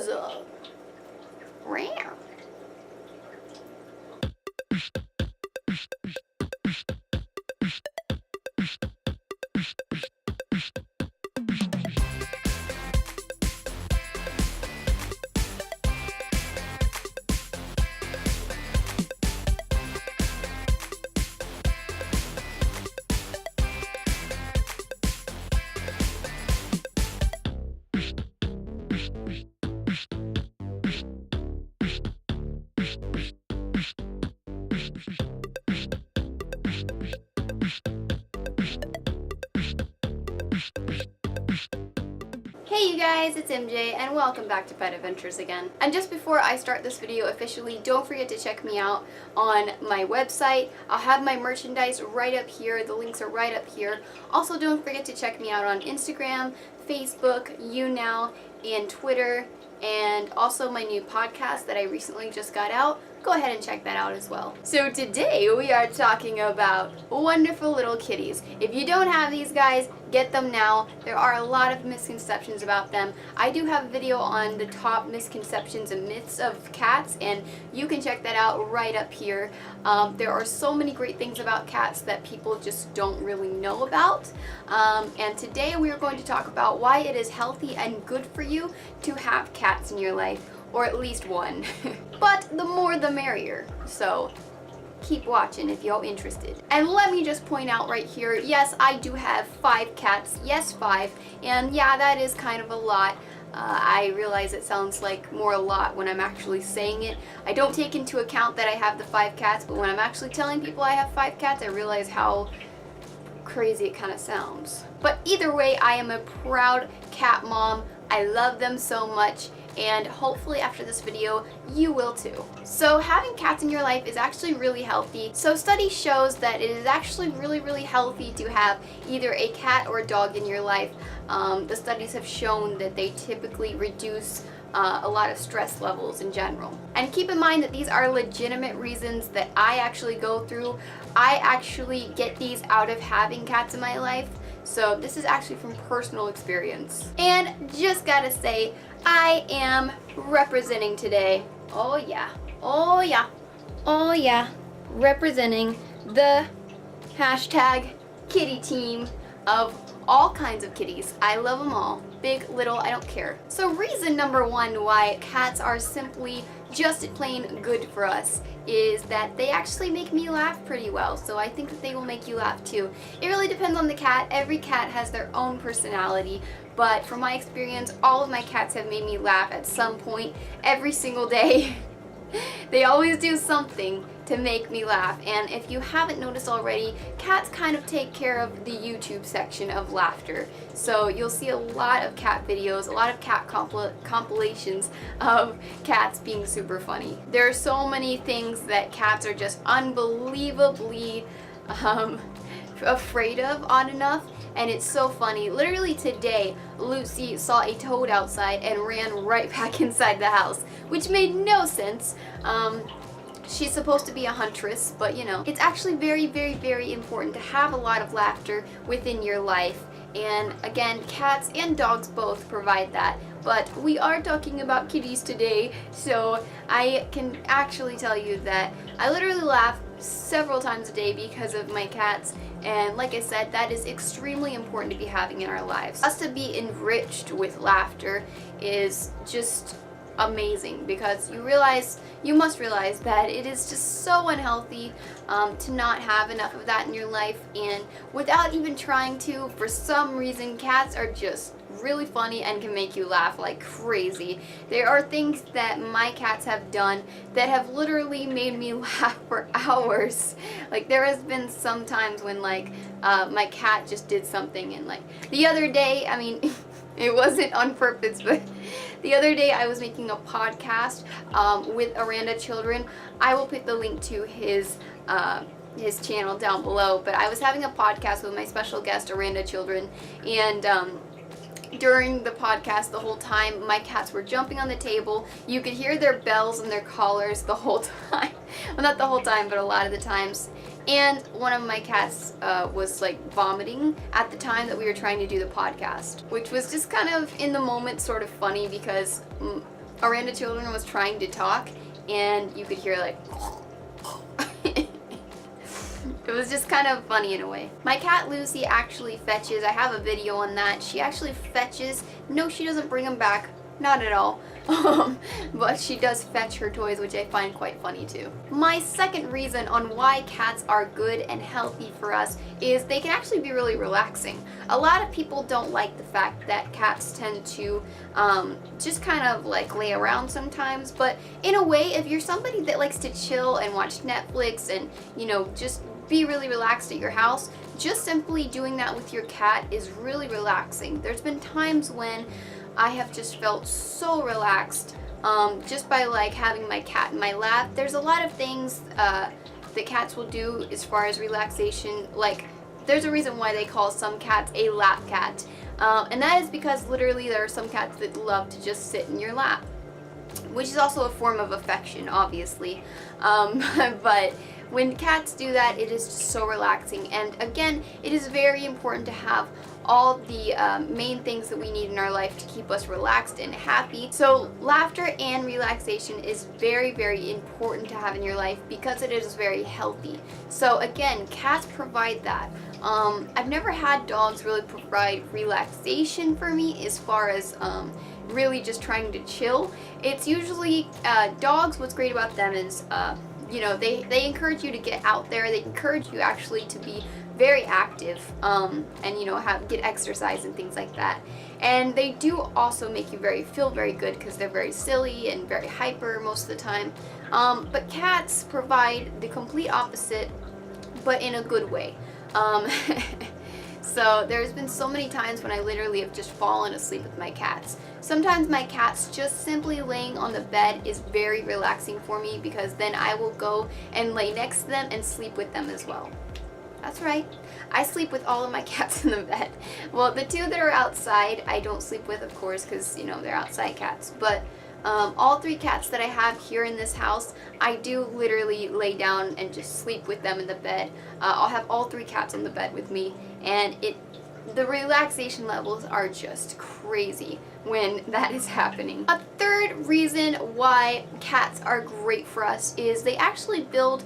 What's up? Rare. Hey you guys, it's MJ and welcome back to Pet Adventures again. And just before I start this video officially, don't forget to check me out on my website. I'll have my merchandise right up here. The links are right up here. Also, don't forget to check me out on Instagram, Facebook, YouNow, and Twitter, and also my new podcast that I recently just got out. Go ahead and check that out as well. So today we are talking about wonderful little kitties. If you don't have these guys, get them now. There are a lot of misconceptions about them. I do have a video on the top misconceptions and myths of cats, and you can check that out right up here. There are so many great things about cats that people just don't really know about. And today we are going to talk about why it is healthy and good for you to have cats in your life, or at least one. But the more the merrier. So keep watching if you're interested. And let me just point out right here, yes, I do have 5 cats. Yes, 5. And yeah, that is kind of a lot. I realize it sounds like more a lot when I'm actually saying it. I don't take into account that I have the 5 cats, but when I'm actually telling people I have 5 cats, I realize how crazy it kind of sounds. But either way, I am a proud cat mom. I love them so much, and hopefully after this video you will too. So having cats in your life is actually really healthy. So study shows that it is actually really healthy to have either a cat or a dog in your life. The studies have shown that they typically reduce a lot of stress levels in general. And keep in mind that these are legitimate reasons that I actually go through. I actually get these out of having cats in my life. So this is actually from personal experience. And just gotta say, I am representing today. Oh yeah, oh yeah, oh yeah. Representing the hashtag kitty team of all kinds of kitties. I love them all. Big, little, I don't care. So reason number 1 why cats are simply just plain good for us is that they actually make me laugh pretty well. So I think that they will make you laugh too. It really depends on the cat. Every cat has their own personality. But from my experience, all of my cats have made me laugh at some point every single day. They always do something to make me laugh, and if you haven't noticed already, cats kind of take care of the YouTube section of laughter. So you'll see a lot of cat videos, a lot of cat compilations of cats being super funny. There are so many things that cats are just unbelievably afraid of, odd enough, and it's so funny. Literally today, Lucy saw a toad outside and ran right back inside the house, which made no sense. She's supposed to be a huntress, but you know, it's actually very important to have a lot of laughter within your life. And again, cats and dogs both provide that. But we are talking about kitties today, so I can actually tell you that I literally laugh several times a day because of my cats. And like I said, that is extremely important to be having in our lives. Us to be enriched with laughter is just amazing, because you must realize that it is just so unhealthy to not have enough of that in your life. And without even trying to, for some reason, cats are just really funny and can make you laugh like crazy. There are things that my cats have done that have literally made me laugh for hours. Like there has been some times when like my cat just did something, and like the other day, I mean it wasn't on purpose, but the other day I was making a podcast with Aranda Children. I will put the link to his channel down below, but I was having a podcast with my special guest Aranda Children, and during the podcast the whole time my cats were jumping on the table. You could hear their bells and their collars the whole time. Well, not the whole time, but a lot of the times. And one of my cats was like vomiting at the time that we were trying to do the podcast, which was just kind of in the moment sort of funny because Aranda Children was trying to talk, and you could hear like it was just kind of funny in a way. My cat Lucy actually fetches. I have a video on that. She actually fetches. No, she doesn't bring them back. Not at all. But she does fetch her toys, which I find quite funny too. My second reason on why cats are good and healthy for us is they can actually be really relaxing. A lot of people don't like the fact that cats tend to just kind of like lay around sometimes, but in a way, if you're somebody that likes to chill and watch Netflix and, you know, just be really relaxed at your house, just simply doing that with your cat is really relaxing. There's been times when I have just felt so relaxed just by like having my cat in my lap. There's a lot of things that cats will do as far as relaxation. Like, there's a reason why they call some cats a lap cat, and that is because literally there are some cats that love to just sit in your lap, which is also a form of affection, obviously. But when cats do that, it is just so relaxing. And again, it is very important to have all the main things that we need in our life to keep us relaxed and happy. So laughter and relaxation is very, very important to have in your life because it is very healthy. So again, cats provide that. I've never had dogs really provide relaxation for me as far as really just trying to chill. It's usually dogs. What's great about them is you know, they encourage you to get out there. They encourage you actually to be very active and, you know, get exercise and things like that. And they do also make you feel very good because they're very silly and very hyper most of the time. But cats provide the complete opposite, but in a good way. So there's been so many times when I literally have just fallen asleep with my cats. Sometimes my cats just simply laying on the bed is very relaxing for me because then I will go and lay next to them and sleep with them as well. That's right. I sleep with all of my cats in the bed. Well, the two that are outside, I don't sleep with, of course, because, you know, they're outside cats. But all three cats that I have here in this house, I do literally lay down and just sleep with them in the bed. I'll have all three cats in the bed with me, and the relaxation levels are just crazy when that is happening. A third reason why cats are great for us is they actually build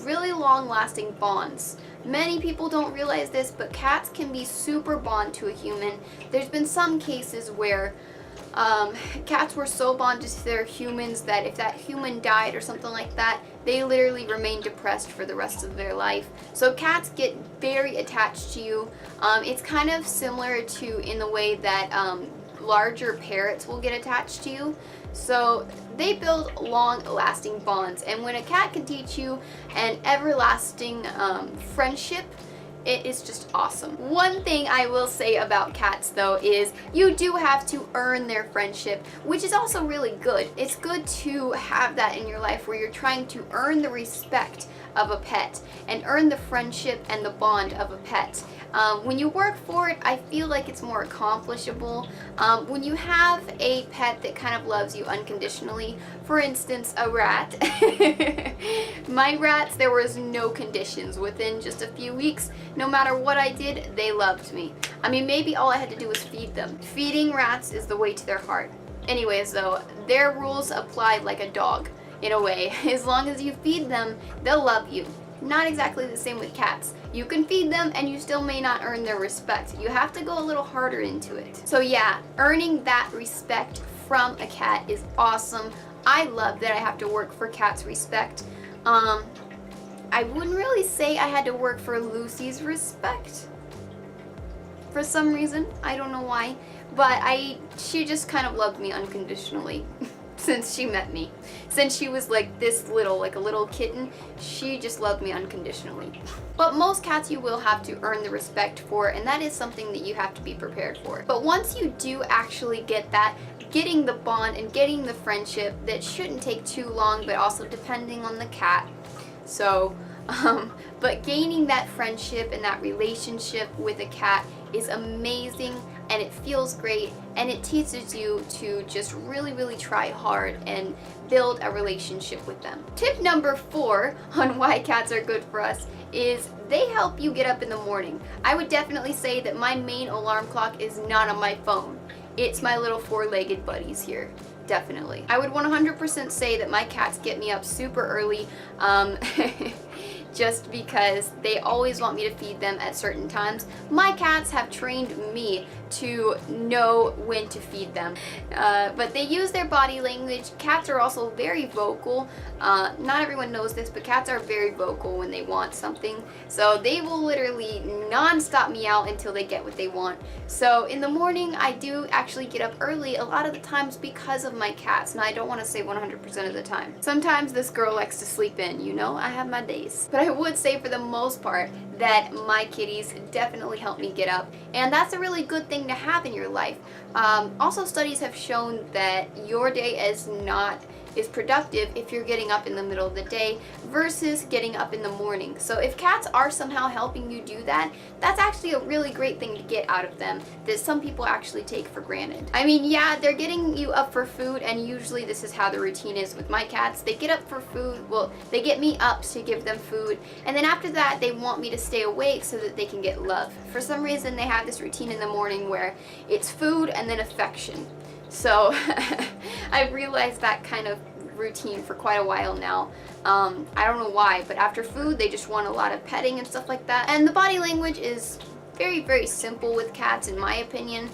really long-lasting bonds. Many people don't realize this, but cats can be super bond to a human. There's been some cases where cats were so bonded to their humans that if that human died or something like that, they literally remain depressed for the rest of their life. So cats get very attached to you. It's kind of similar to in the way that larger parrots will get attached to you. So they build long-lasting bonds, and when a cat can teach you an everlasting friendship, it is just awesome. One thing I will say about cats though is you do have to earn their friendship, which is also really good. It's good to have that in your life where you're trying to earn the respect of a pet and earn the friendship and the bond of a pet. When you work for it, I feel like it's more accomplishable. When you have a pet that kind of loves you unconditionally, for instance, a rat. My rats, there was no conditions. Within just a few weeks, no matter what I did, they loved me. I mean, maybe all I had to do was feed them. Feeding rats is the way to their heart. Anyways, though, their rules apply like a dog, in a way. As long as you feed them, they'll love you. Not exactly the same with cats. You can feed them and you still may not earn their respect. You have to go a little harder into it. So yeah, earning that respect from a cat is awesome. I love that I have to work for cats' respect. I wouldn't really say I had to work for Lucy's respect. For some reason, I don't know why, but she just kind of loved me unconditionally. Since she met me. Since she was like this little, like a little kitten, she just loved me unconditionally. But most cats you will have to earn the respect for, and that is something that you have to be prepared for. But once you do actually get that, getting the bond and getting the friendship, that shouldn't take too long, but also depending on the cat. So, but gaining that friendship and that relationship with a cat is amazing, and it feels great, and it teaches you to just really, really try hard and build a relationship with them. Tip number 4 on why cats are good for us is they help you get up in the morning. I would definitely say that my main alarm clock is not on my phone. It's my little 4-legged buddies here. definitely. I would 100% say that my cats get me up super early, just because they always want me to feed them at certain times. My cats have trained me to know when to feed them, but they use their body language. Cats are also very vocal. Not everyone knows this, but cats are very vocal when they want something, so they will literally non-stop meow until they get what they want. So in the morning I do actually get up early a lot of the times because of my cats. Now, I don't want to say 100% of the time. Sometimes this girl likes to sleep in, you know, I have my days. But I would say for the most part that my kitties definitely help me get up, and that's a really good thing to have in your life. Also, studies have shown that your day is productive if you're getting up in the middle of the day versus getting up in the morning. So if cats are somehow helping you do that, that's actually a really great thing to get out of them that some people actually take for granted. I mean, yeah, they're getting you up for food, and usually this is how the routine is with my cats. They get up for food, well, they get me up to give them food, and then after that they want me to stay awake so that they can get love. For some reason they have this routine in the morning where it's food and then affection. So I've realized that kind of routine for quite a while now. I don't know why, but after food they just want a lot of petting and stuff like that. And the body language is very, very simple with cats, in my opinion.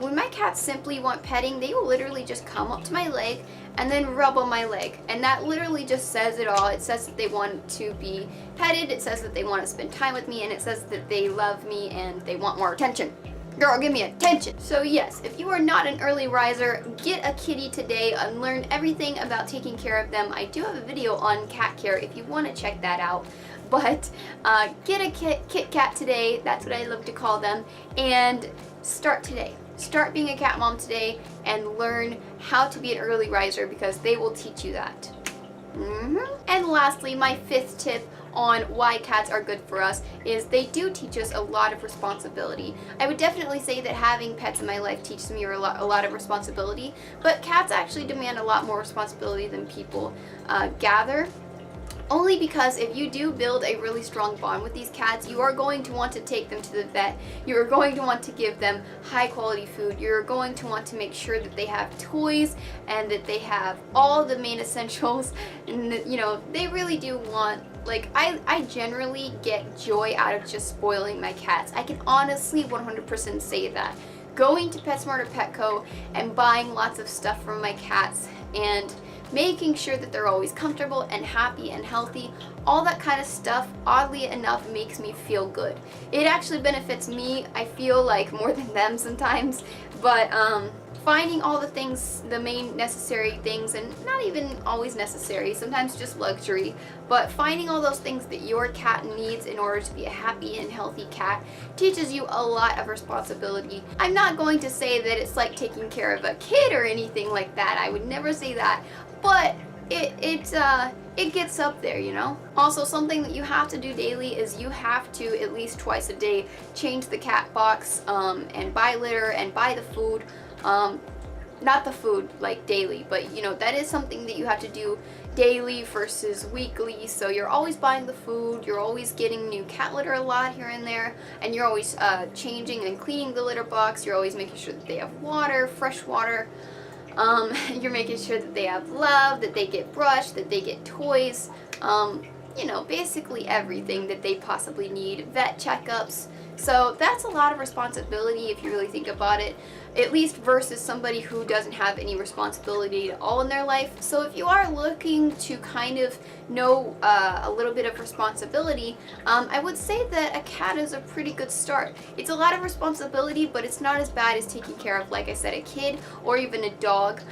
When my cats simply want petting, they will literally just come up to my leg and then rub on my leg, and that literally just says it all. It says that they want to be petted, it says that they want to spend time with me, and it says that they love me and they want more attention. Girl, give me attention. So yes, if you are not an early riser, get a kitty today and learn everything about taking care of them. I do have a video on cat care if you want to check that out. But get a Kit Kat today, that's what I love to call them, and start today. Start being a cat mom today and learn how to be an early riser, because they will teach you that. And lastly, my fifth tip on why cats are good for us is they do teach us a lot of responsibility. I would definitely say that having pets in my life teaches me a lot of responsibility, but cats actually demand a lot more responsibility than people gather. Only because if you do build a really strong bond with these cats, you are going to want to take them to the vet, you are going to want to give them high quality food, you're going to want to make sure that they have toys and that they have all the main essentials, and that, you know, they really do want, like, I generally get joy out of just spoiling my cats. I can honestly 100% say that. Going to PetSmart or Petco and buying lots of stuff from my cats and making sure that they're always comfortable and happy and healthy, all that kind of stuff, oddly enough, makes me feel good. It actually benefits me, I feel like, more than them sometimes, but finding all the things, the main necessary things, and not even always necessary, sometimes just luxury, but finding all those things that your cat needs in order to be a happy and healthy cat teaches you a lot of responsibility. I'm not going to say that it's like taking care of a kid or anything like that, I would never say that, but it gets up there, you know? Also, something that you have to do daily is you have to, at least twice a day, change the cat box and buy litter and buy the food. Not the food like daily, but you know, that is something that you have to do daily versus weekly. So you're always buying the food, you're always getting new cat litter a lot here and there, and you're always changing and cleaning the litter box, you're always making sure that they have water, fresh water. You're making sure that they have love, that they get brushed, that they get toys, you know, basically everything that they possibly need, vet checkups. So that's a lot of responsibility if you really think about it, at least versus somebody who doesn't have any responsibility at all in their life. So if you are looking to kind of know a little bit of responsibility, I would say that a cat is a pretty good start. It's a lot of responsibility, but it's not as bad as taking care of, like I said, a kid or even a dog.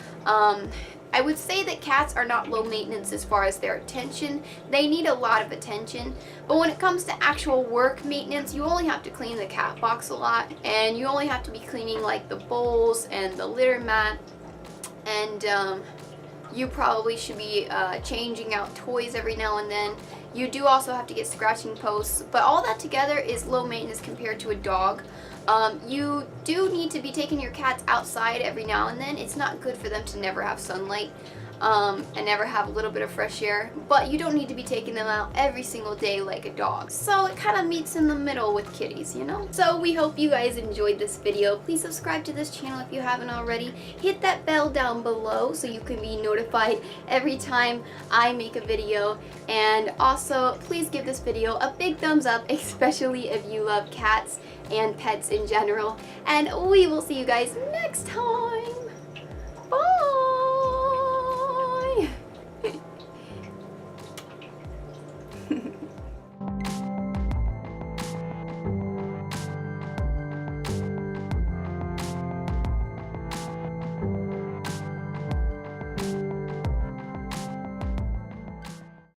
I would say that cats are not low maintenance as far as their attention. They need a lot of attention, but when it comes to actual work maintenance, you only have to clean the cat box a lot, and you only have to be cleaning like the bowls and the litter mat, and you probably should be changing out toys every now and then. You do also have to get scratching posts, but all that together is low maintenance compared to a dog. You do need to be taking your cats outside every now and then. It's not good for them to never have sunlight. and never have a little bit of fresh air, but you don't need to be taking them out every single day like a dog. So it kind of meets in the middle with kitties, you know? So we hope you guys enjoyed this video. Please subscribe to this channel if you haven't already. Hit that bell down below so you can be notified every time I make a video. And also, please give this video a big thumbs up, especially if you love cats and pets in general. And we will see you guys next time.